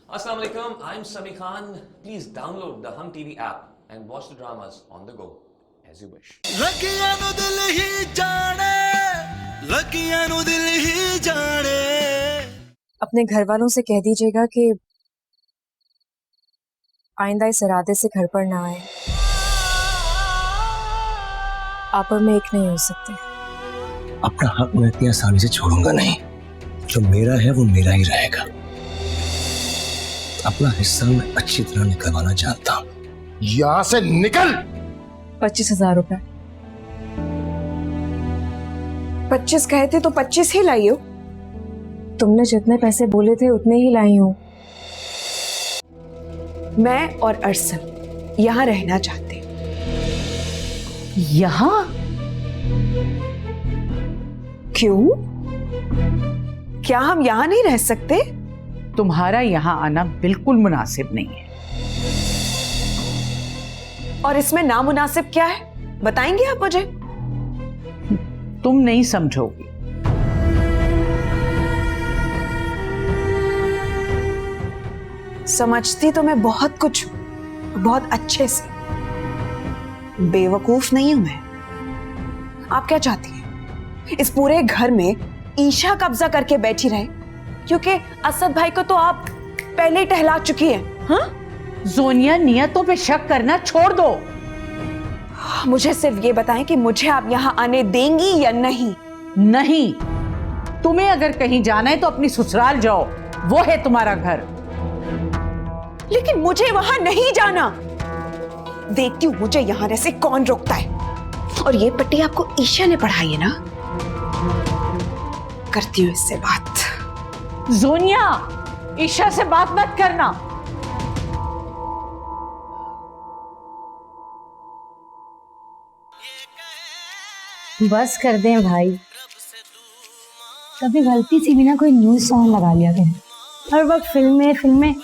Assalamu alaikum, I'm Sami Khan. Please download the Hum TV app and watch the dramas on the go as you wish. लगियां नु दिल ही जाने, लगियां नु दिल ही जाने। अपने घर वालों से कह दीजिएगा कि आइंदा इस इरादे से घर पर ना आए। आप और मैं एक नहीं हो सकते। अपना हक मैं इतनी आसानी से छोड़ूंगा नहीं। जो मेरा है वो मेरा ही रहेगा। अपना हिस्सा मैं अच्छी तरह निकलवाना जानता हूँ। यहाँ से निकल। 25,000 रुपए। 25 कहे थे तो 25 ही लाई हो। तुमने जितने पैसे बोले थे उतने ही लाई हूँ। मैं और अरसल यहाँ रहना चाहते हैं। यहाँ? क्यों? क्या हम यहाँ नहीं रह सकते? तुम्हारा यहाँ आना बिल्कुल मुनासिब नहीं है। और इसमें नामुनासिब क्या है? बताएंगे आप मुझे? तुम नहीं समझोगी। समझती तो मैं बहुत कुछ हूं, बहुत अच्छे से। बेवकूफ नहीं हूं मैं। आप क्या चाहती हैं? इस पूरे घर में ईशा कब्जा करके बैठी रहे क्योंकि असद भाई को तो आप पहले ही टहला चुकी हैं। हाँ? जोनिया, नियतों पे शक करना छोड़ दो। मुझे सिर्फ ये बताएं कि मुझे आप यहाँ आने देंगी या नहीं? नहीं, तुम्हें अगर कहीं जाना है तो अपनी ससुराल जाओ, वो है तुम्हारा घर। लेकिन मुझे वहां नहीं जाना। देखती हूँ मुझे यहाँ रहने से कौन रोकता है। और ये पट्टी आपको ईशा ने पढ़ाई है ना? करती हूँ इससे बात। जोनिया, ईशा से बात मत करना। बस कर दें भाई, कभी गलती से भी ना कोई न्यूज सॉन्ग लगा लिया करें। हर वक्त फिल्में फिल्में,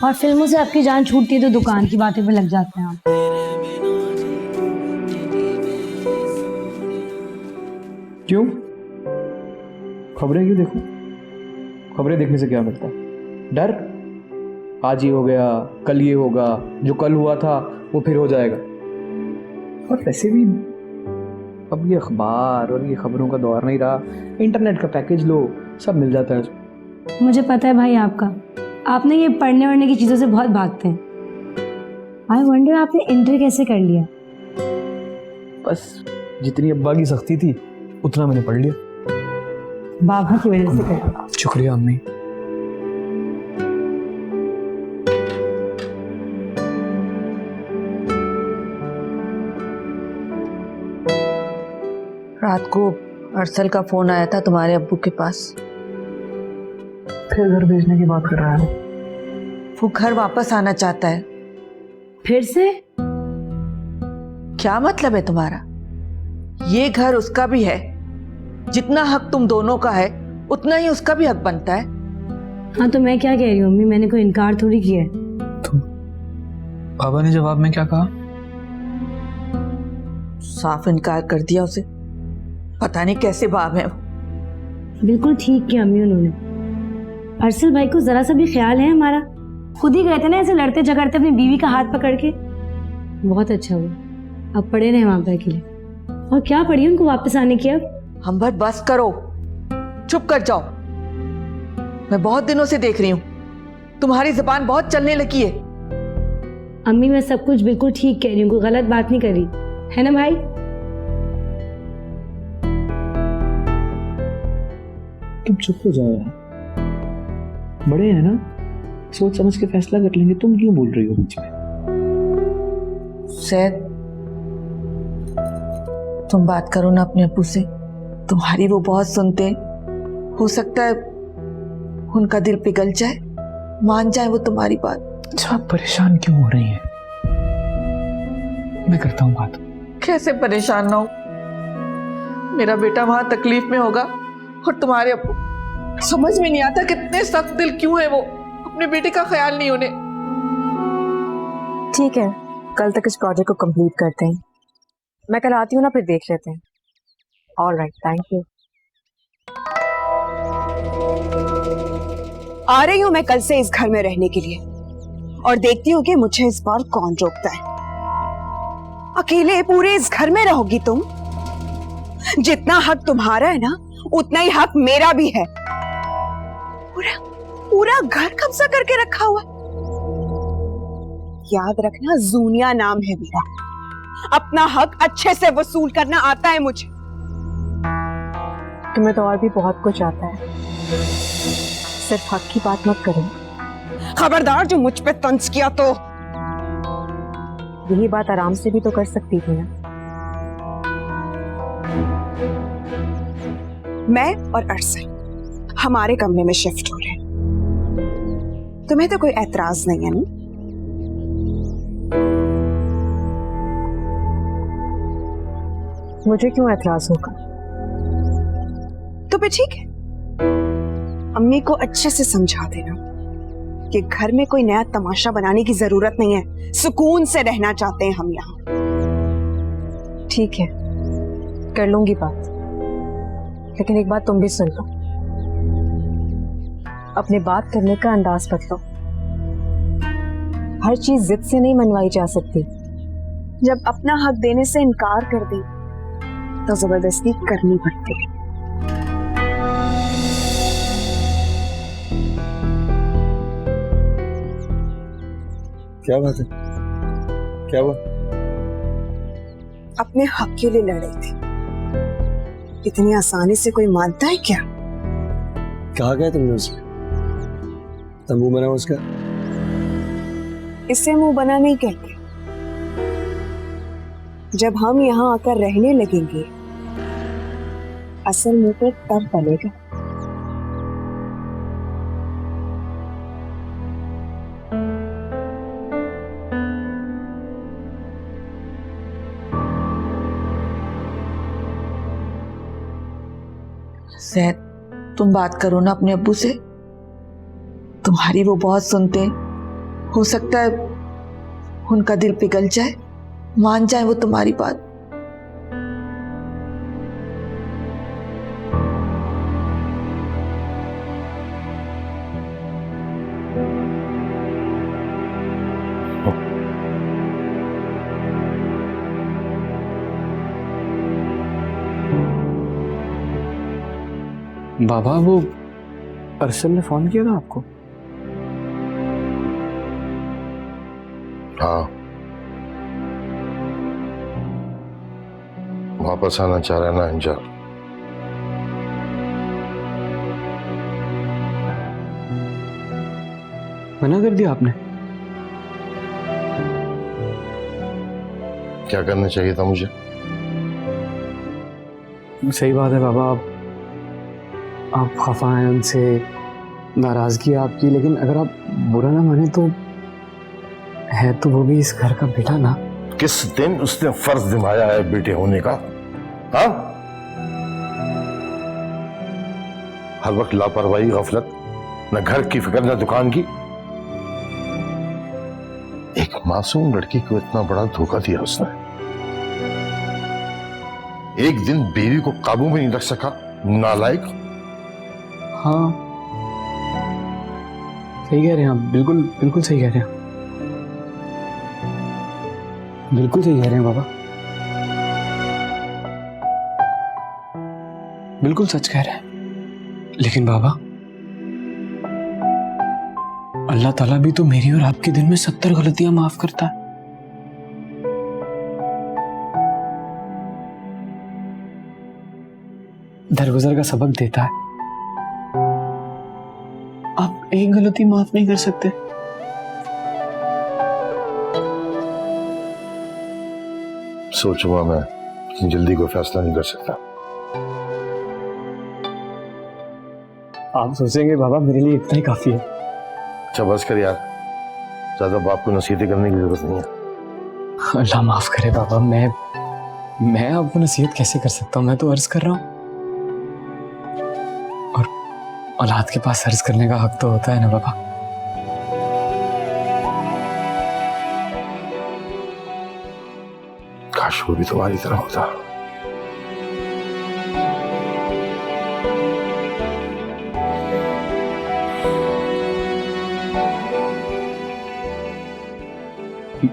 और फिल्मों से आपकी जान छूटती है तो दुकान की बातें पे लग जाते हैं आप। क्यों? खबरें क्यों देखो? खबरें देखने से क्या मिलता है? डर? आज ये हो गया, कल ये होगा, जो कल हुआ था वो फिर हो जाएगा। और वैसे भी अब ये अखबार और ये खबरों का दौर नहीं रहा। इंटरनेट का पैकेज लो, सब मिल जाता है। मुझे पता है भाई आपका, आपने ये पढ़ने वढ़ने की चीजों से बहुत भागते हैं। आई वंडर आपने इंटर कैसे कर लिया? बस जितनी अब्बा की सख्ती थी उतना मैंने पढ़ लिया। बाबा की वजह से कर। शुक्रिया अम्मी। रात को अरसल का फोन आया था तुम्हारे अब्बू के पास। फिर घर भेजने की बात कर रहा है। वो घर वापस आना चाहता है। फिर से? क्या मतलब है तुम्हारा? ये घर उसका भी है। जितना हक तुम दोनों का है उतना ही उसका भी हक बनता है। हाँ तो मैं क्या कह रही हूँ मम्मी, मैंने कोई इनकार थोड़ी किया है। तो बाबा ने जवाब में क्या कहा? साफ इनकार कर दिया उसे। पता नहीं कैसे बाप है वो। बिल्कुल ठीक किया अम्मी उन्होंने। अरसल भाई को जरा सा भी ख्याल है हमारा? खुद ही गए थे ना ऐसे लड़ते झगड़ते अपनी बीवी का हाथ पकड़ के। बहुत अच्छा हुआ अब पड़े रहे वहां पे अकेले। और क्या पड़ी उनको वापस आने की अब? हम बस बस करो, चुप कर जाओ। मैं बहुत दिनों से देख रही हूँ, तुम्हारी जुबान बहुत चलने लगी है। अम्मी मैं सब कुछ बिल्कुल ठीक कह रही हूँ, कोई गलत बात नहीं कर रही है ना भाई? तुम चुप हो जाओ यार, बड़े हैं ना, सोच समझ के फैसला कर लेंगे। तुम क्यों बोल रही हो बीच में? सैद, तुम बात करो ना अपने अब्बू से। तुम्हारी वो बहुत सुनते हैं। हो सकता है उनका दिल पिघल जाए, मान जाए वो तुम्हारी बात। अच्छा, आप परेशान क्यों हो रही हैं? मैं करता हूँ बात। कैसे परेशान ना हो? मेरा बेटा वहां तकलीफ में होगा और तुम्हारे अब्बू, समझ में नहीं आता कितने सख्त दिल क्यों है वो। अपने बेटे का ख्याल नहीं उन्हें। ठीक है, कल तक इस प्रोजेक्ट को कंप्लीट करते हैं। मैं कल आती हूँ ना, फिर देख लेते हैं। All right, thank you. आ रही हूं मैं कल से इस घर में रहने के लिए और देखती हूँ कि मुझे इस बार कौन रोकता है। अकेले पूरे इस घर में रहोगी तुम? जितना हक तुम्हारा है ना उतना ही हक मेरा भी है। पूरा पूरा घर कब्जा करके रखा हुआ। याद रखना, जूनिया नाम है मेरा। अपना हक अच्छे से वसूल करना आता है मुझे। तुम्हें तो और भी बहुत कुछ आता है, सिर्फ हक की बात मत करो। खबरदार जो मुझ पे तंज किया तो। यही बात आराम से भी तो कर सकती थी ना। मैं और अरसद हमारे कमरे में शिफ्ट हो रहे हैं। तुम्हें तो कोई एतराज नहीं है ना? मुझे क्यों एतराज होगा? तो फिर ठीक है, अम्मी को अच्छे से समझा देना कि घर में कोई नया तमाशा बनाने की जरूरत नहीं है। सुकून से रहना चाहते हैं हम यहाँ। ठीक है, कर लूंगी बात, लेकिन एक बात तुम भी सुन लो। अपने बात करने का अंदाज बदलो। हर चीज जिद से नहीं मनवाई जा सकती। जब अपना हक देने से इनकार कर दे तो जबरदस्ती करनी पड़ती है। क्या बात है? क्या हुआ? अपने हक के लिए लड़ रही थी। इतनी आसानी से कोई मानता है क्या? कहा गया तुमने उसका? तंबू बना उसका? इसे मुंह बना नहीं कहते। जब हम यहाँ आकर रहने लगेंगे असल मुंह पर तब पलेगा। सैद, तुम बात करो ना अपने अब्बू से। तुम्हारी वो बहुत सुनते हैं। हो सकता है उनका दिल पिघल जाए, मान जाए वो तुम्हारी बात। बाबा, वो अरसल ने फोन किया था आपको? हाँ, वापस आना चाह रहा है ना अंजार। मना कर दिया आपने? क्या करना चाहिए था मुझे? सही बात है बाबा, आप खफा हैं उनसे, नाराजगी है आपकी, लेकिन अगर आप बुरा ना माने तो है तो वो भी इस घर का बेटा ना। किस दिन उसने फर्ज निभाया है बेटे होने का? हाँ, हर वक्त लापरवाही, गफलत, न घर की फिक्र न दुकान की। एक मासूम लड़की को इतना बड़ा धोखा दिया उसने। एक दिन बीवी को काबू में नहीं रख सका, नालायक। हाँ, सही कह रहे हैं आप, बिल्कुल बिल्कुल सही कह रहे हैं, बिल्कुल सही कह रहे हैं बाबा, बिल्कुल सच कह रहे हैं। लेकिन बाबा, अल्लाह ताला भी तो मेरी और आपके दिन में 70 गलतियां माफ करता है। दरगुजर का सबक देता है। आप एक गलती माफ नहीं कर सकते? सोचूंगा मैं, लेकिन जल्दी कोई फैसला नहीं कर सकता। आप सोचेंगे बाबा, मेरे लिए इतना ही काफी है। अच्छा बस कर यार, ज्यादा बाप को नसीहतें करने की जरूरत नहीं है। अल्लाह माफ करे बाबा, मैं आपको नसीहत कैसे कर सकता हूँ? मैं तो अर्ज कर रहा हूँ, और औलाद के पास अर्ज करने का हक तो होता है ना बाबा। काश वो भी तुम्हारी तरह होता।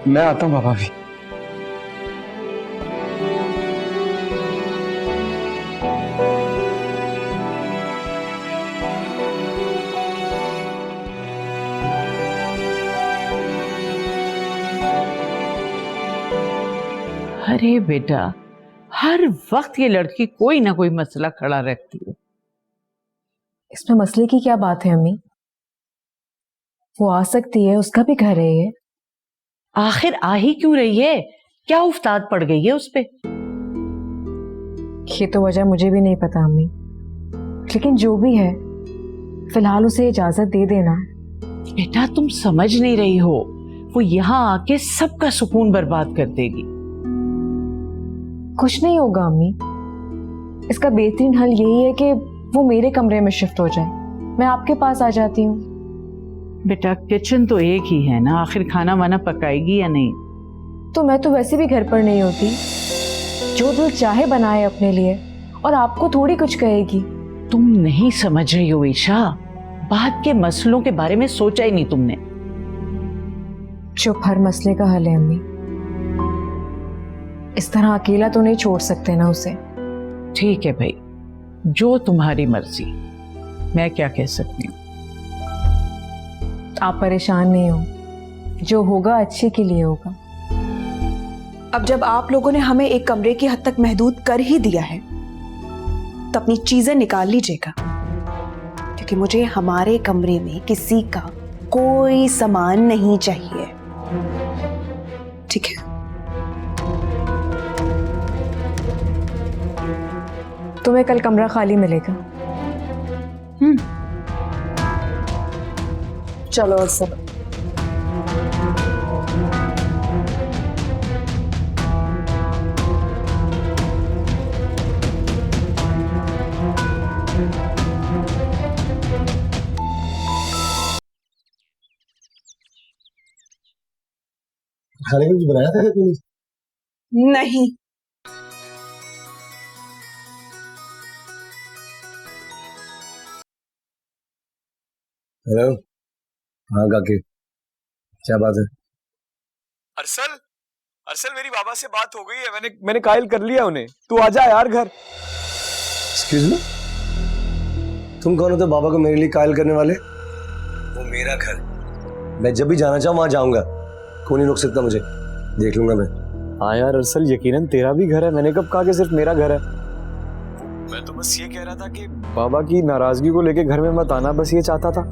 मैं आता हूँ पापा भी। अरे बेटा, हर वक्त ये लड़की कोई ना कोई मसला खड़ा रखती है। इसमें मसले की क्या बात है अम्मी? वो आ सकती है, उसका भी घर है ये। आखिर आ ही क्यों रही है? क्या उफ्ताद पड़ गई है उस पे? ये तो वजह मुझे भी नहीं पता अम्मी, लेकिन जो भी है फिलहाल उसे इजाजत दे देना। बेटा तुम समझ नहीं रही हो, वो यहाँ आके सबका सुकून बर्बाद कर देगी। कुछ नहीं होगा अम्मी, इसका बेहतरीन हल यही है कि वो मेरे कमरे में शिफ्ट हो जाए, मैं आपके पास आ जाती हूँ। बेटा किचन तो एक ही है ना, आखिर खाना वाना पकाएगी या नहीं? तो मैं तो वैसे भी घर पर नहीं होती, जो दिल चाहे बनाए अपने लिए, और आपको थोड़ी कुछ कहेगी। तुम नहीं समझ रही हो ईशा, बाद के मसलों के बारे में सोचा ही नहीं तुमने। चुप हर मसले का हल है अम्मी, इस तरह अकेला तो नहीं छोड़ सकते ना उसे। ठीक है भाई, जो तुम्हारी मर्जी, मैं क्या कह सकती हूँ। आप परेशान नहीं हो, जो होगा अच्छे के लिए होगा। अब जब आप लोगों ने हमें एक कमरे की हद तक महदूद कर ही दिया है, तो अपनी चीजें निकाल लीजिएगा, क्योंकि मुझे हमारे कमरे में किसी का कोई सामान नहीं चाहिए। ठीक है? तुम्हें कल कमरा खाली मिलेगा। चलो और सब। खाने को कुछ बनाया था क्या तूने? नहीं। हेलो, हाँ काके, क्या बात है? अरसल, अरसल मेरी बाबा से बात हो गई है, मैंने कायल कर लिया उन्हें। तू आजा यार घर। एक्सक्यूज मी, तुम कौन हो तो बाबा को मेरे लिए कायल करने वाले? वो मेरा घर, मैं जब भी जाना चाहूँ वहां जाऊंगा, कोई नहीं रोक सकता मुझे, देख लूंगा मैं। हाँ यार अरसल, यकीनन तेरा भी घर है, मैंने कब कहा कि सिर्फ मेरा घर है। मैं तो बस ये कह रहा था कि बाबा की नाराजगी को लेके घर में मत आना, बस ये चाहता था।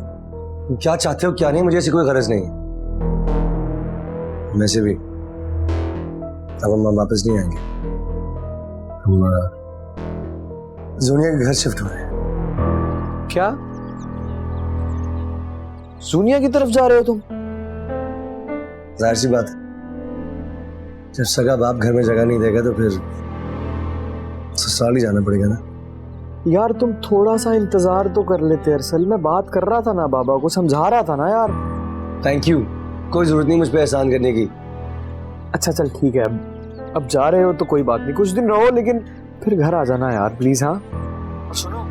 क्या चाहते हो क्या नहीं, मुझे ऐसी कोई गरज नहीं है। वैसे भी अब हम वापस नहीं आएंगे, हम जूनिया के घर शिफ्ट हो रहे हैं। क्या जूनिया की तरफ जा रहे हो तुम? जाहिर सी बात है, जब सगा बाप घर में जगह नहीं देगा तो फिर ससुराल ही जाना पड़ेगा ना। यार तुम थोड़ा सा इंतजार तो कर लेते अरसल, मैं बात कर रहा था ना, बाबा को समझा रहा था ना यार। थैंक यू, कोई जरूरत नहीं मुझ पे एहसान करने की। अच्छा चल ठीक है, अब जा रहे हो तो कोई बात नहीं, कुछ दिन रहो लेकिन फिर घर आ जाना यार प्लीज। हाँ और सुनो,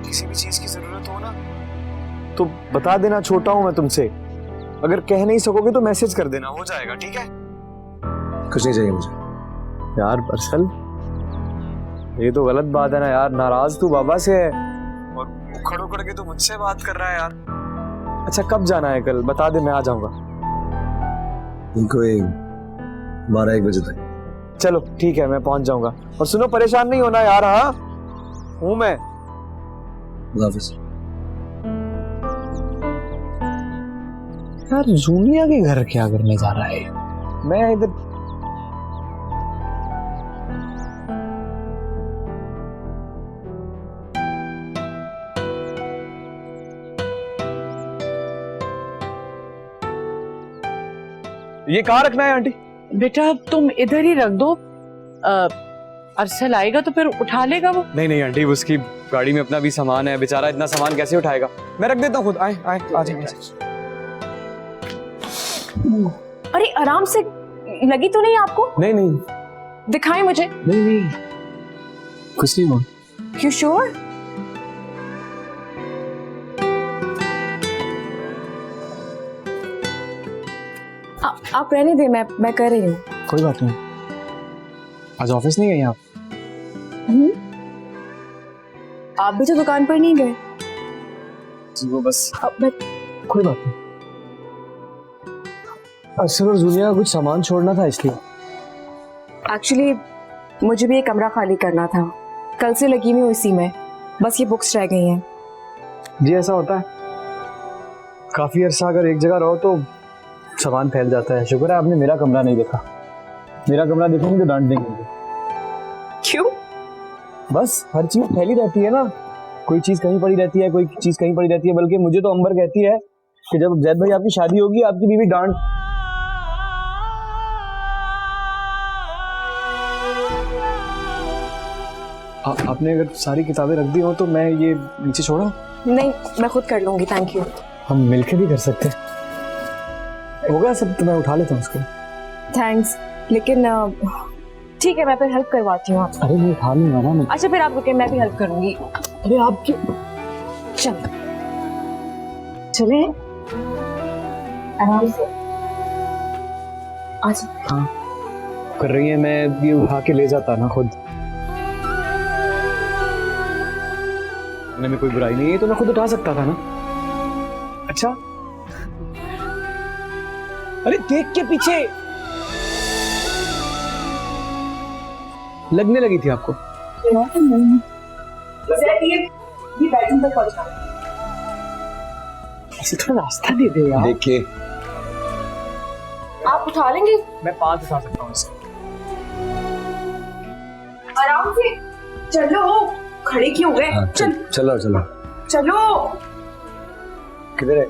किसी भी चीज की जरूरत हो ना तो बता देना, छोटा हूं मैं तुमसे, अगर कह नहीं सकोगे तो मैसेज कर देना, हो जाएगा। ठीक है? कुछ नहीं चाहिए मुझे। यार अरसल ये तो गलत बात है ना यार, नाराज तू बाबा से है और उखड़ उखड़ के तो मुझसे बात कर रहा है यार। अच्छा कब जाना है कल, बता दे, मैं आ जाऊंगा। कोई 12-1 बजे तक। चलो ठीक है, मैं पहुंच जाऊंगा। और सुनो, परेशान नहीं होना यार। हाँ हूं मैं। हाफिज। यार जूनिया के घर क्या करने जा रहा है? मैं इधर ये कहाँ रखना है आंटी? बेटा तुम इधर ही रख दो, अरसल आएगा तो फिर उठा लेगा वो। नहीं नहीं आंटी, उसकी गाड़ी में अपना भी सामान है, बेचारा इतना सामान कैसे उठाएगा? मैं रख देता हूँ खुद। आए आए आ जाए। अरे आराम से, लगी तो नहीं आपको? नहीं नहीं दिखाएं मुझे। नहीं नहीं कुछ नहीं हुआ। You sure? आप रहने दे, मैं कर रही हूँ। कोई बात नहीं। आज ऑफिस नहीं गई आप? आप भी तो दुकान पर नहीं गए। वो बस मैं कोई बात नहीं। अरसल और जूलिया कुछ सामान छोड़ना था इसलिए। एक्चुअली मुझे भी एक कमरा खाली करना था, कल से लगी हुई हूँ इसी में, बस ये बुक्स रह गई हैं। जी ऐसा होता है, काफी अरसा अगर एक जगह रहो तो सामान फैल जाता है। शुक्र है आपने मेरा कमरा नहीं देखा। मेरा कमरा देखोगे तो डांट देंगे। क्यों? बस हर चीज फैली रहती है ना, कोई चीज कहीं पड़ी रहती है, कोई चीज कहीं पड़ी रहती है। बल्कि मुझे तो अंबर कहती है कि जब जैद भाई आपकी शादी होगी आपकी बीवी डांट। आपने अगर सारी किताबें रख दी हो तो मैं ये नीचे छोड़ा? नहीं, मैं खुद कर लूंगी, थैंक यू। हम मिलके भी कर सकते हैं। होगा सब तो मैं उठा लेता हूँ उसको। थैंक्स, लेकिन ठीक है, मैं फिर हेल्प करवाती हूँ आपको। अरे मैं उठा लूंगा ना। अच्छा फिर आप रुके, मैं भी हेल्प करूंगी। अरे आप क्यों? चले आराम से। अच्छा हाँ कर रही है, मैं ये उठा के ले जाता ना खुद। में कोई बुराई नहीं है, तो मैं खुद उठा सकता था ना। अच्छा अरे देख के पीछे लगने लगी थी आपको? ये बेडरूम तक पहुंचा। ऐसे थोड़ा रास्ता दे दे यार। देखिए आप उठा लेंगे? मैं 5 उठा सकता हूँ इससे। आराम से चलो, खड़े क्यों गए? हाँ, चलो चलो चलो। किधर है?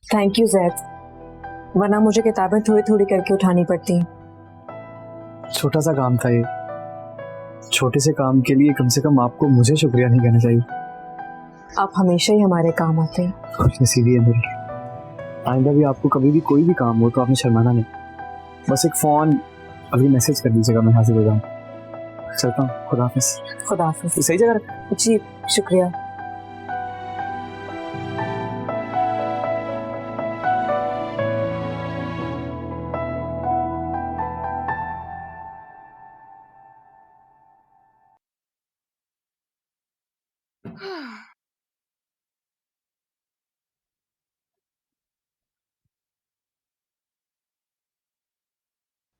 थैंक यू जैद, वरना मुझे किताबें थोड़ी थोड़ी करके उठानी पड़ती। छोटा सा काम था ये। छोटे से काम के लिए कम से कम आपको मुझे शुक्रिया नहीं कहना चाहिए। आप हमेशा ही हमारे काम आते हैं। खुशनसीबी है मेरी। आइंदा भी आपको कभी भी कोई भी काम हो तो आपने शर्माना नहीं। बस एक फोन अभी मैसेज कर दीजिएगा, मैं हाजिर हो जाऊँ। चलता हूँ, खुदा हाफिज़। खुदा हाफिज़। सही जगह रख। जी शुक्रिया।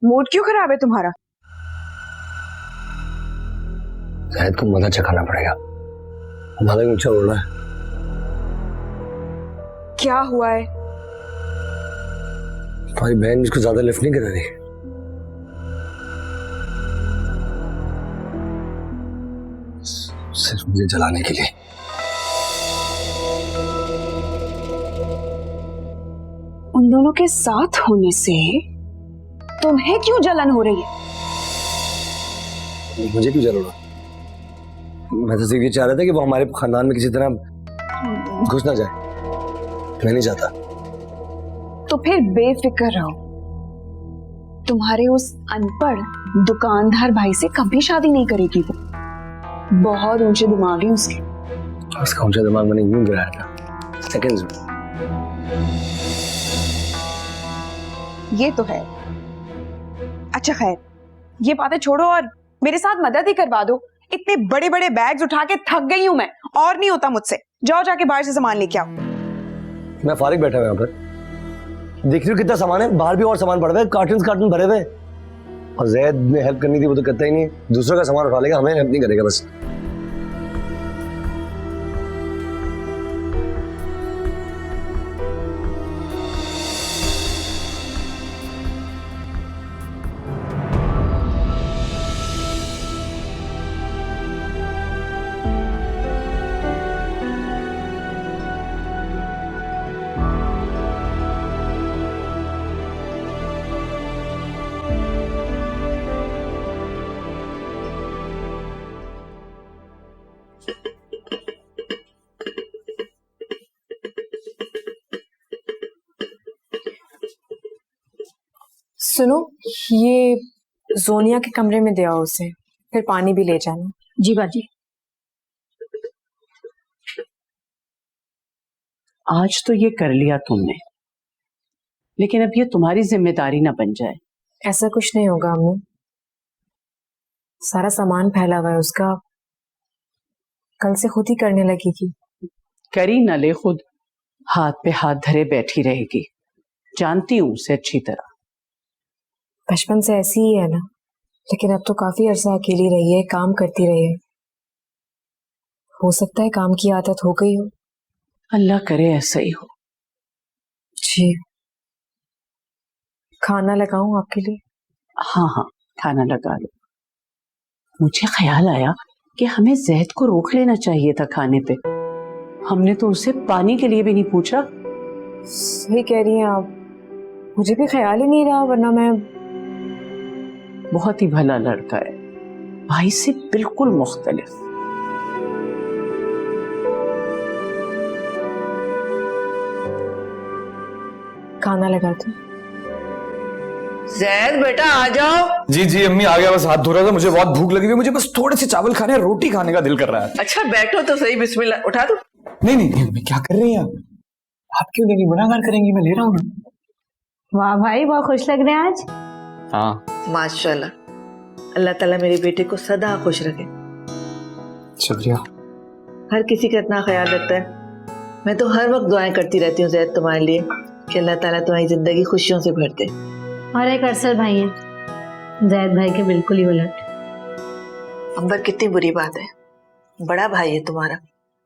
मूड क्यों खराब है तुम्हारा? शायद को मजा चखाना पड़ेगा। माता ऊंचा उड़ रहा है। क्या हुआ है? तुम्हारी बहन मुझको ज्यादा लिफ्ट नहीं करा रही। सिर्फ मुझे जलाने के लिए। उन दोनों के साथ होने से तुम्हें क्यों जलन हो रही है? मुझे क्यों जल रहा? मैं तो सिर्फ ये चाह रहा था कि वो हमारे खानदान में किसी तरह घुस ना जाए। मैं नहीं चाहता। तो फिर बेफिक्र रहो, तुम्हारे उस अनपढ़ दुकानदार भाई से कभी शादी नहीं करेगी वो। बहुत ऊंचे दिमाग है उसके। उसका ऊंचा दिमाग मैंने यूं गिराया था सेकंड्स में। ये तो है। अच्छा खैर, ये बातें छोड़ो और मेरे साथ मदद ही करवा दो। इतने बड़े बड़े बैग्स उठा के थक गई हूं मैं, और नहीं होता मुझसे। जाओ जाके बाहर से सामान लेके आओ। मैं फारिग बैठा हुआ यहाँ पर, देख रही हूँ कितना सामान है। बाहर भी और सामान पड़ा हुआ है, कार्टन भरे हुए। और जैद ने हेल्प करनी थी, वो तो करता ही नहीं। दूसरों का सामान उठा लेगा, हमें हेल्प नहीं करेगा बस। सुनो, ये जोनिया के कमरे में दे आओ उसे, फिर पानी भी ले जाना। जी बाजी। आज तो ये कर लिया तुमने, लेकिन अब ये तुम्हारी जिम्मेदारी ना बन जाए। ऐसा कुछ नहीं होगा अम्मी, सारा सामान फैला हुआ है उसका, कल से खुद ही करने लगेगी। करी न ले खुद, हाथ पे हाथ धरे बैठी रहेगी। जानती हूं उसे अच्छी तरह। बचपन से ऐसी ही है ना, लेकिन अब तो काफी अरसा अकेली रही है, काम करती रही है। हो सकता है काम की आदत हो गई हो। अल्लाह करे ऐसा ही हो। जी, खाना लगाऊं आपके लिए? हाँ हाँ, खाना लगा लो। मुझे ख्याल आया कि हमें जैद को रोक लेना चाहिए था खाने पे। हमने तो उससे पानी के लिए भी नहीं पूछा। सही कह रही हैं आप, मुझे भी ख्याल ही नहीं रहा, वरना मैं। बहुत ही भला लड़का है, भाई से बिल्कुल मुख्तलिफ। खाना लगा दूं? जैद बेटा आ जाओ। जी जी अम्मी आ गया, बस हाथ धो रहा था, मुझे बहुत भूख लगी हुई, मुझे बस थोड़े से चावल खाने, रोटी खाने का दिल कर रहा है। अच्छा बैठो तो सही, बिस्मिल्लाह। उठा दो। नहीं नहीं नहीं अम्मी, क्या कर रही हैं आप क्यों नहीं मना करेंगी, मैं ले रहा हूँ ना। वाह भाई, बहुत खुश लग रहे हैं आज। हाँ माशाल्लाह, अल्लाह ताला मेरे बेटे को सदा खुश रखे। शुक्रिया। हर किसी का इतना ख्याल रखता है। मैं तो हर वक्त दुआएं करती रहती हूँ जैद तुम्हारे लिए कि अल्लाह ताला तुम्हारी जिंदगी खुशियों से भर दे। और एक अरसल भाई है, जैद भाई के बिल्कुल ही उलट। अंबर, कितनी बुरी बात है, बड़ा भाई है तुम्हारा,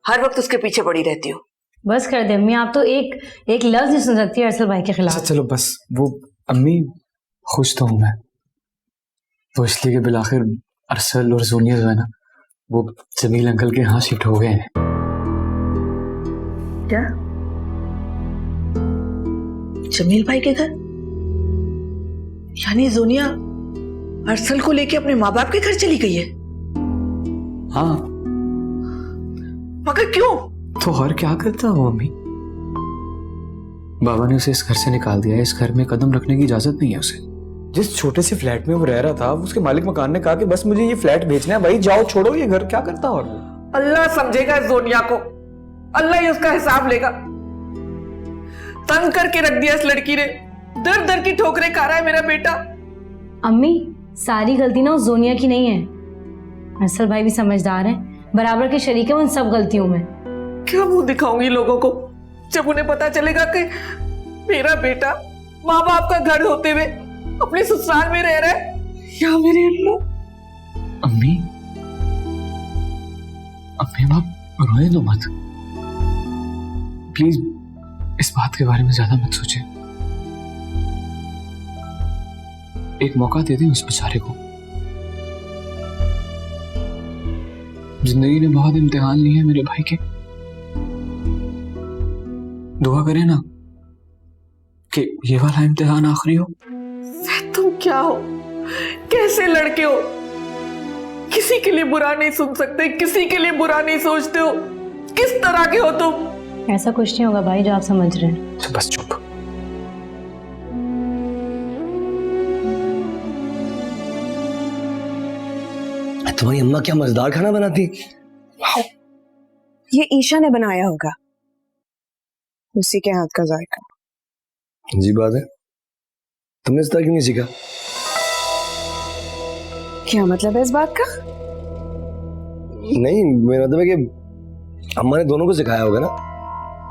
हर वक्त उसके पीछे पड़ी रहती हो। बस कर दे अम्मी, आप तो एक लफ्ज नहीं सुन सकती अरसल भाई के खिलाफ। चलो बस, वो अम्मी खुश तो हूँ मैं, वो इसलिए कि बिलाखिर अरसल और जोनिया जो है ना, वो जमील अंकल के यहाँ शिफ्ट हो गए हैं। क्या? जमील भाई के घर? यानी जोनिया अरसल को लेके अपने माँ बाप के घर चली गई है? हाँ। मगर क्यों? तो और क्या करता वो अम्मी, बाबा ने उसे इस घर से निकाल दिया है, इस घर में कदम रखने की इजाजत नहीं है उसे। जिस छोटे से फ्लैट में वो रह रहा था, उसके मालिक मकान ने कहा कि बस मुझे ये फ्लैट बेचना है, भाई जाओ छोड़ो ये घर। क्या करता और वो? अल्लाह समझेगा जोनिया को, अल्लाह ही उसका हिसाब लेगा। तंग करके रख दिया इस लड़की ने, दर दर की ठोकरें खा रहा है मेरा बेटा। अम्मी, सारी गलती ना उस जोनिया की नहीं है, अरसल भाई भी समझदार है, बराबर के शरीक है उन सब गलतियों में। क्या मुंह दिखाऊंगी लोगों को जब उन्हें पता चलेगा कि मेरा बेटा माँ बाप का घर होते हुए अपने ससुराल में रह रहा है? या मेरे अल्लाह। अम्मी, अम्मी आप रोए लो मत प्लीज, इस बात के बारे में ज्यादा मत सोचे। एक मौका दे दें उस बेचारे को। जिंदगी ने बहुत इम्तिहान लिए हैं मेरे भाई के, दुआ करें ना कि ये वाला इम्तिहान आखिरी हो। तुम क्या हो, कैसे लड़के हो, किसी के लिए बुरा नहीं सुन सकते, किसी के लिए बुरा नहीं सोचते हो, किस तरह के हो तुम? ऐसा कुछ नहीं होगा भाई जो आप समझ रहे हैं। तो बस चुप। तुम्हारी अम्मा क्या मजेदार खाना बनाती। ये ईशा ने बनाया होगा, उसी के हाथ का जायका। जी बात है, तुमने इस तरह क्यों नहीं सीखा? क्या मतलब है इस बात का? नहीं, मेरा मतलब है कि अम्मा ने दोनों को सिखाया होगा ना,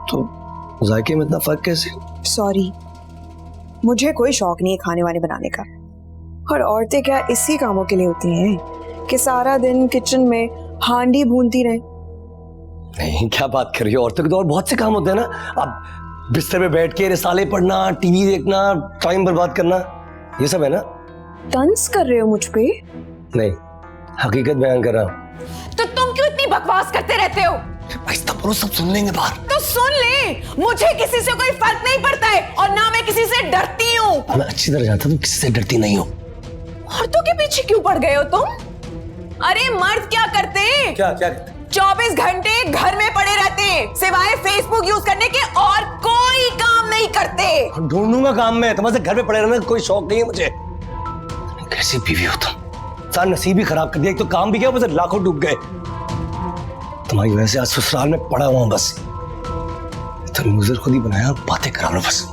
तो जायके में इतना फर्क कैसे? सॉरी, मुझे कोई शौक नहीं है खाने वाने बनाने का, और औरतें क्या इसी कामों के लिए होती हैं कि सारा दिन किचन में हांडी भूनती रहे? नहीं, क्या बात कर रही हो, औरतों के तो और बहुत से काम होते हैं ना। अब बिस्तर पे बैठ के रिसाले पढ़ना, टीवी देखना, टाइम बर्बाद करना, ये सब है ना। तंज कर रहे हो मुझ पे? नहीं, हकीकत बयान कर रहा हूँ। तो तुम क्यों इतनी बकवास करते रहते हो? आहिस्ता बोलो, सब सुन लेंगे बाहर। तो सुन ले, मुझे किसी से कोई फर्क नहीं पड़ता है, और ना मैं किसी से डरती हूँ। मैं अच्छी तरह जानता हूँ तुम किसी से डरती नहीं हो। औरतों के पीछे क्यों पड़ गए हो तुम? अरे मर्द क्या करते हैं? क्या क्या? 24 घंटे घर में पड़े रहते हैं, सिवाय फेसबुक यूज करने के और कोई काम नहीं करते। ढूंढूंगा काम में, तुम्हारे घर में पड़े रहने का कोई शौक नहीं है मुझे। कैसी बीवी हो तुम, सारा नसीब ही खराब कर दिया। एक तो काम भी किया, मुझे लाखों डूब गए। तुम्हारी वजह से आज ससुराल में पड़ा हुआ हूं बस। तो लूजर खुद ही बनाया, बातें करा लो बस।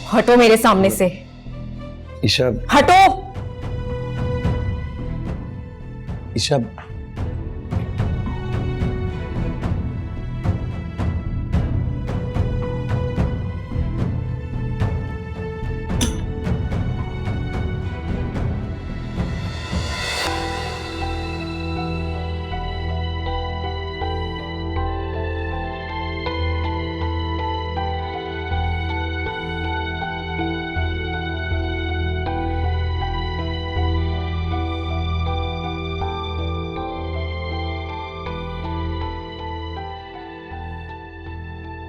हटो मेरे सामने से। ईशा, हटो। ईशा,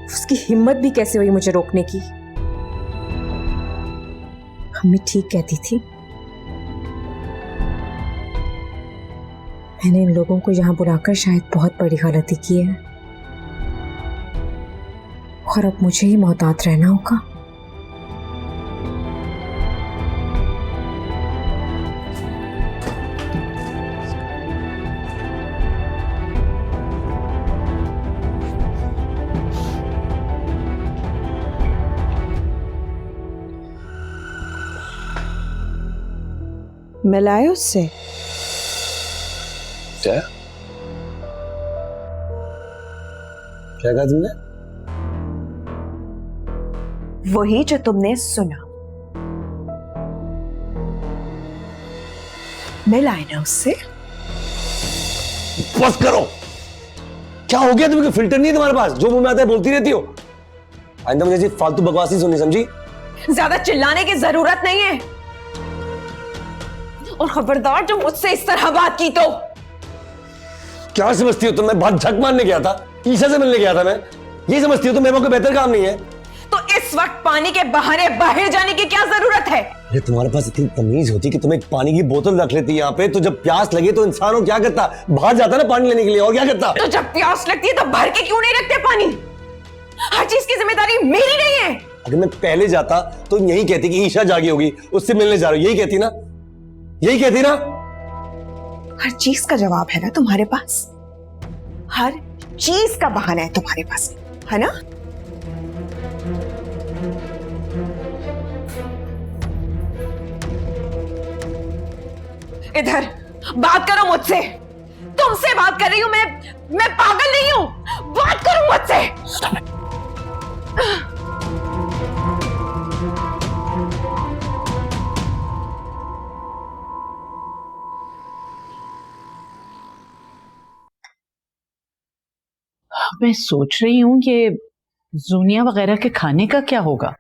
उसकी हिम्मत भी कैसे हुई मुझे रोकने की। अम्मी ठीक कहती थी, मैंने इन लोगों को यहां बुलाकर शायद बहुत बड़ी गलती की है और अब मुझे ही मोहतात रहना होगा। मिलाए उससे? क्या क्या कहा तुमने? वही जो तुमने सुना। मिलाए ना उससे? बस करो। क्या हो गया तुम्हें? फिल्टर नहीं है तुम्हारे पास? जो मुंह में आता है बोलती रहती हो। आइंदा मुझे फालतू बकवास नहीं सुननी, समझी? ज्यादा चिल्लाने की जरूरत नहीं है। और खबरदार जो मुझसे इस तरह बात की तो। क्या समझती हो तुम? मैं बात झक मारने गया था, ईशा से मिलने गया था मैं। ये समझती हो तुम मेरे को बेहतर काम नहीं है? तो इस वक्त पानी के बहाने बाहर जाने की क्या जरूरत है? ये तुम्हारे पास इतनी तमीज होती कि तुम एक पानी की बोतल रख लेती यहाँ पे, तो जब प्यास लगे तो इंसान हो क्या करता? बाहर जाता ना पानी लेने के लिए, और क्या करता? तो जब प्यास लगती है तो भर के क्यों नहीं रखते पानी? हर चीज की जिम्मेदारी मेरी नहीं है। अगर मैं पहले जाता तो यही कहती कि ईशा जागी होगी, उससे मिलने जा रही हो, यही कहती ना? यही कहती ना? हर चीज का जवाब है ना तुम्हारे पास? हर चीज का बहाना है तुम्हारे पास, है ना? इधर बात करो मुझसे। तुमसे बात कर रही हूं मैं पागल नहीं हूं। बात करो मुझसे। मैं सोच रही हूँ ये जूनिया वगैरह के खाने का क्या होगा?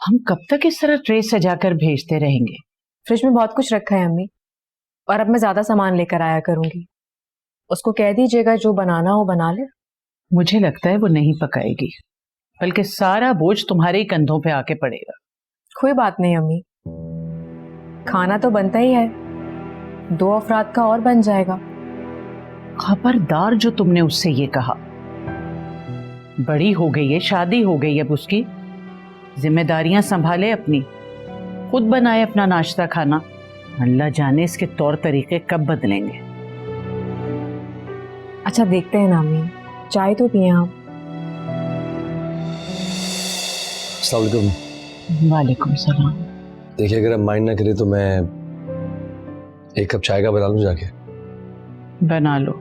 हम कब तक इस तरह ट्रे सजाकर भेजते रहेंगे? फ्रिज में बहुत कुछ रखा है अम्मी, और अब मैं ज्यादा सामान लेकर आया करूंगी। उसको कह दीजिएगा जो बनाना हो बना ले। मुझे लगता है वो नहीं पकाएगी, बल्कि सारा बोझ तुम्हारे ही कंधों पे आके पड़ेगा। कोई बात नहीं अम्मी, खाना तो बनता ही है, 2 अफराद का और बन जाएगा। खबरदार जो तुमने उससे ये कहा। बड़ी हो गई है, शादी हो गई, अब उसकी जिम्मेदारियां संभाले अपनी, खुद बनाए अपना नाश्ता खाना। अल्लाह जाने इसके तौर तरीके कब बदलेंगे। अच्छा देखते हैं ना अम्मी, चाय तो पिए आप। अस्सलाम वालेकुम। वालेकुम सलाम। देखिए अगर आप माइंड ना करें तो मैं एक कप चाय का बना लूं जाके। बना लो।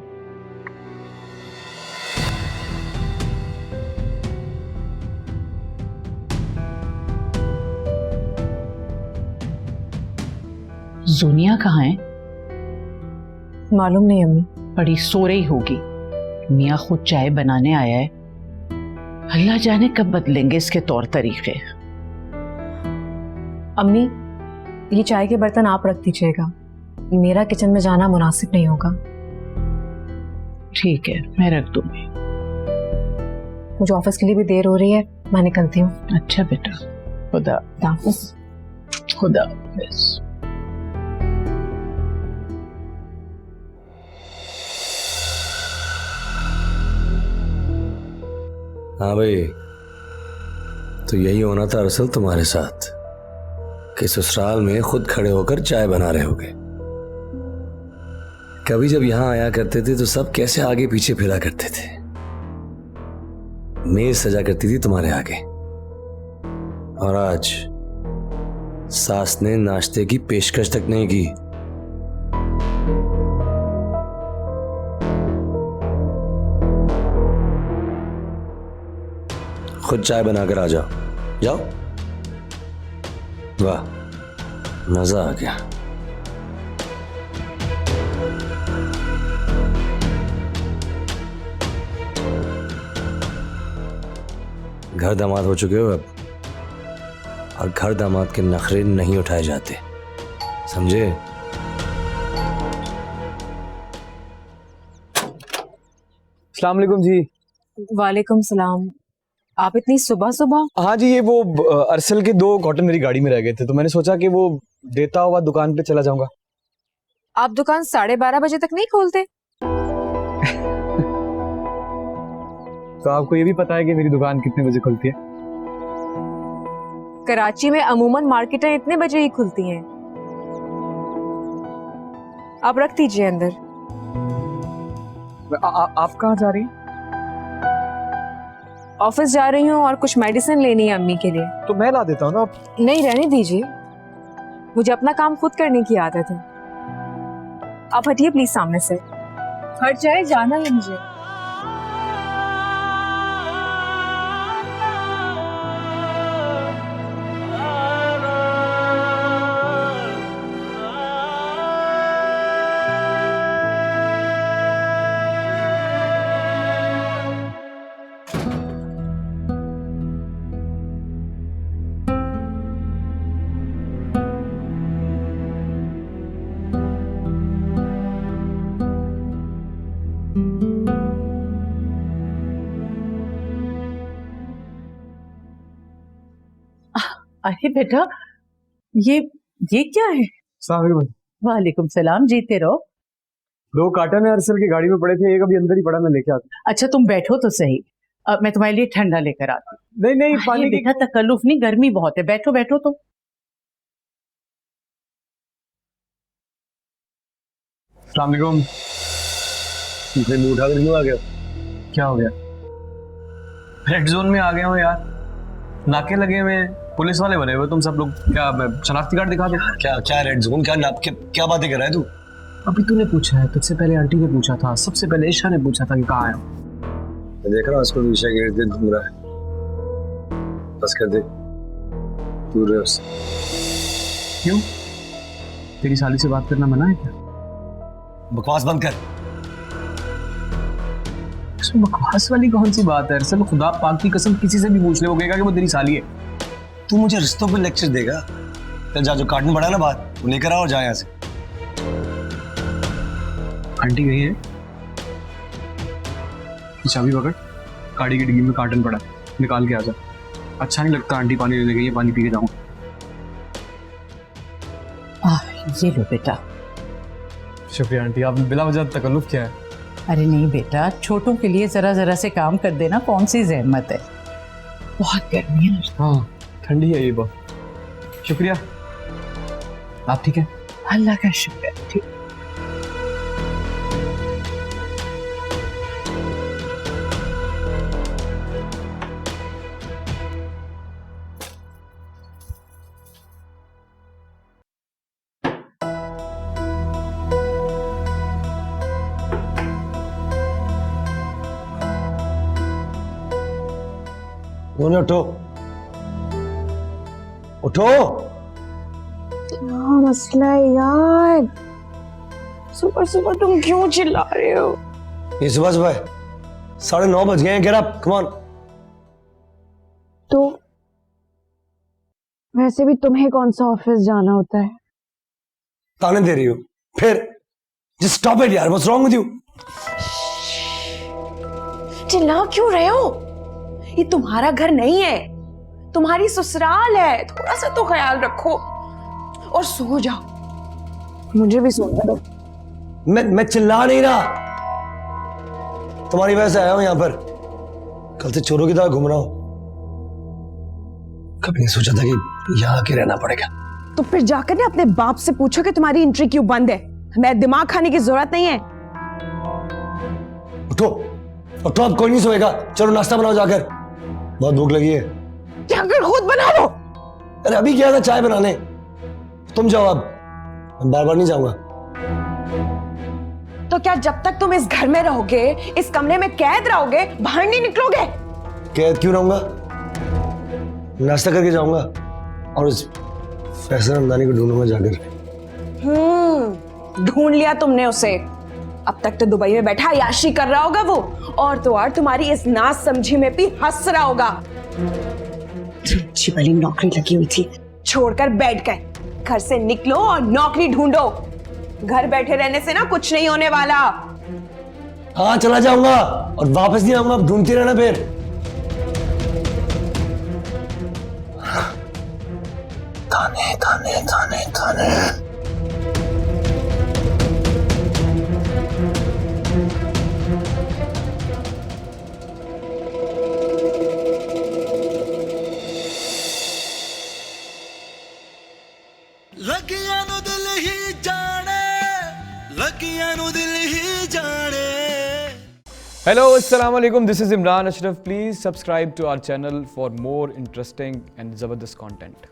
जुनिया कहाँ है? मालूम नहीं अम्मी। बड़ी सो रही होगी। मियाँ खुद चाय बनाने आया है, अल्लाह जाने कब बदलेंगे इसके तौर तरीके। अम्मी ये चाय के बर्तन आप रख दीजिएगा, मेरा किचन में जाना मुनासिब नहीं होगा। ठीक है, मैं रख दूंगी। मुझे ऑफिस के लिए भी देर हो रही है, मैं निकलती हूँ। अच्छा बेटा, खुदा हाफिज। खुदा हाफिज। हाँ भाई, तो यही होना था अरसल तुम्हारे साथ कि ससुराल में खुद खड़े होकर चाय बना रहे होगे। कभी जब यहां आया करते थे तो सब कैसे आगे पीछे फिरा करते थे, मेज सजा करती थी तुम्हारे आगे, और आज सास ने नाश्ते की पेशकश तक नहीं की। खुद चाय बनाकर आ जाओ, जाओ। वाह, मजा आ गया। घर दामाद हो चुके हो अब, और घर दामाद के नखरे नहीं उठाए जाते, समझे? अस्सलाम वालेकुम जी। वालेकुम सलाम। आप इतनी सुबह सुबह? हाँ जी, ये वो अरसल के 2 कॉटन मेरी गाड़ी में रह गए थे, तो मैंने सोचा कि वो देता हुआ दुकान पे चला जाऊंगा। आप दुकान 12:30 बजे तक नहीं खोलते? तो आपको ये भी पता है कि मेरी दुकान कितने बजे खुलती है? कराची में अमूमन मार्केटें इतने बजे ही खुलती हैं। आप रख दीजिए अंदर। आप कहाँ जा रही हैं? ऑफिस जा रही हूँ और कुछ मेडिसिन लेनी है अम्मी के लिए। तो मैं ला देता हूँ ना। नहीं, रहने दीजिए, मुझे अपना काम खुद करने की आदत है। आप हटिए प्लीज सामने से। हट जाए, जाना है मुझे। अरे बेटा, ये क्या है? वालेकुम सलाम, जीते रहो। 2 कार्टन है अरसल की गाड़ी में पड़े थे, एक अभी अंदर ही पड़ा, मैं लेके आता हूँ। अच्छा तुम बैठो तो सही, मैं तुम्हारे लिए ठंडा लेकर आती हूँ। नहीं पानी की बेटा तकल्लुफ नहीं, गर्मी बहुत है, बैठो बैठो। तो अस्सलाम वालेकुम। मुंह उठा कर क्यों आ गया? क्या हो गया? रेड जोन में आ गए हो यार, नाके लगे हुए, पुलिस वाले बने हुए तुम सब लोग। क्या मैं शनाख्ती कार्ड दिखा दूं? क्या क्या रेड जोन, क्या नाप, क्या बातें कर रहा है तू? अभी तूने पूछा है, तुझसे पहले आंटी ने पूछा था, सबसे पहले ईशा ने पूछा था कि कहाँ आया। मैं देख रहा हूँ उसको ईशा के इर्द-गिर्द घूम रहा है। बस कर दे, दूर रहे उससे। क्यों? तेरी साली से बात करना मना है क्या? बकवास बंद कर। इसमें बकवास वाली कौन सी बात है? अरसल खुदा पाक की कसम किसी से भी पूछ ले, वो कहेगा कि वो तेरी साली है। तू मुझे रिश्तों पर लेक्चर देगा? चल जा, जो कार्टन पड़ा है ना बाहर, वो लेकर आओ और जा यहाँ से। आंटी गई है, चाबी पकड़, गाड़ी की डिग्गी में कार्टन पड़ा है, निकाल के आ जा। अच्छा नहीं लगता आंटी पानी लेने गई है, पानी पी के जाऊंगा। ये लो बेटा। शुक्रिया आंटी, आप बिला वजह तकल्लुफ क्या है? अरे नहीं बेटा, छोटों के लिए जरा जरा से काम कर देना कौन सी जहमत है। बहुत गर्मी है। हाँ ठंडी है ये बहुत। शुक्रिया। आप ठीक है? अल्लाह का शुक्र है, ठीक। कौन है? उठो उठो। क्या मसला है यार? सुबह सुबह तुम क्यों चिल्ला रहे हो? ये सुबह सुबह 9:30 बज गए हैं। Get up, come on. तो वैसे भी तुम्हें कौन सा ऑफिस जाना होता है? ताने दे रही हो फिर? जस्ट स्टॉप इट यार, व्हाट्स रॉन्ग विद यू? चिल्ला क्यों रहे हो? ये तुम्हारा घर नहीं है, तुम्हारी ससुराल है। थोड़ा सा तो ख्याल रखो और सो जाओ। मुझे भी सोने दो। मैं चिल्ला नहीं रहा, तुम्हारी वजह से आया हूं यहाँ पर। कल से चोरों की तरह घूम रहा हूं। कभी नहीं सोचा था कि यहाँ आके रहना पड़ेगा। तो फिर जाकर ना अपने बाप से पूछो कि तुम्हारी एंट्री क्यों बंद है। मैं दिमाग खाने की जरूरत नहीं है। उठो उठो, अब कोई नहीं सोएगा। चलो नाश्ता बनाओ जाकर, बहुत भूख लगी है। जाकर खुद बना लो। अरे अभी गया था चाय बनाने, तुम जाओ। अब बार बार नहीं जाऊंगा। तो क्या जब तक तुम इस घर में रहोगे, इस कमरे में कैद रहोगे, बाहर नहीं निकलोगे? कैद क्यों रहूंगा? नाश्ता करके जाऊंगा और उस फैसल हमदानी को ढूंढूंगा जाकर। ढूंढ लिया तुमने उसे। अब तक तो दुबई में बैठा याशी कर रहा होगा वो, और तो और तुम्हारी इस नाज समझी में भी हंस रहा होगा। अच्छी वाली नौकरी लगी हुई थी, छोड़कर बैठ गए। घर से निकलो और नौकरी ढूंढो। घर बैठे रहने से ना कुछ नहीं होने वाला। हाँ चला जाऊंगा और वापस नहीं आऊंगा। ढूंढती रहना फिर। ताने ताने ताने ताने। लगियां नु दिल ही जाने, लगियां नु दिल ही जाने। Hello, Assalamu alaikum. This is Imran Ashraf. Please subscribe to our channel for more interesting and Zabardast content.